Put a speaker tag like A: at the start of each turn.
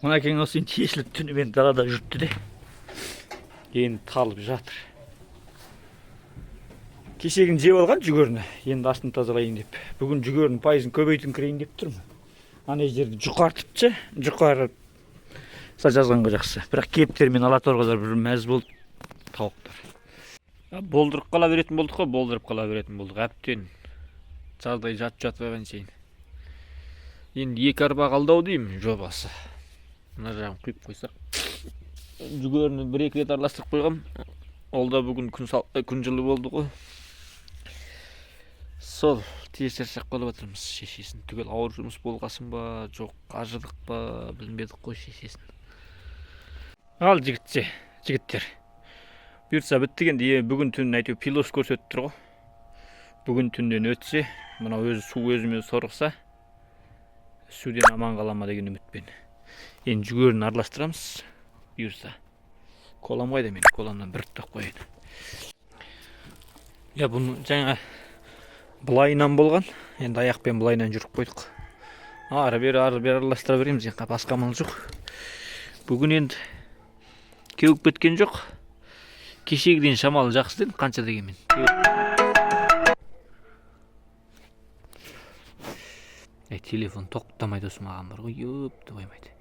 A: Мынакең осы тиешілік түні мен далада жүріпті де. Енді талып жатыр. Кешегін жеп алған жүгеріні. Енді астын тазалайын деп. Бүгін жүгерінің пайызын көбейтін кірейін деп тұрмын. Ана жерді жұқартыпчы. Жұқарып жазғанға жақсы. Бірақ кептермен алаторғалар бір мәз болды. Тауықтар. Болдырып қала беретін болдық қой, болдырып қала беретін болдық. Әптен жаздай жатпаған сейін. Енді екі арба қалдау деймін жобасы. Мына жағын құйып қойсақ. Жүгеріні бір-екі рет араластырып қойғам. Ол да бүгін күн жылы болды ғой. Сол тез шаршап қалып жатырмыз шешесін. Түгел ауыр жұмыс болғасын ба, жоқ қажыдық па, білмедік қой шешесін. Ал жігіттер. Бұйыртса біттігенде бүгін түнін әйтеу пилос көрсетіп тұр ғой. Бүгін түннен өтсе, мына өзі су өзіме сорғыса, суден аман қалама деген үмітпен. Енді жүгерін араластырамыз. Бұйырса. Колам қайда мен? Коламнан бір тұтақ қойын. Бұны жаңа бұлайынан болған. Енді аяқпен бұлайынан жүріп қойдық. Ары-бері араластыра береміз. Басқа амал жоқ. Бүгін енді кеуіп кеткен жоқ. Кешегіден шамалы жақсы дедім, қанша дегенмен. Телефон тоқтамайды осы маған бар ғой, өпті қоймайды.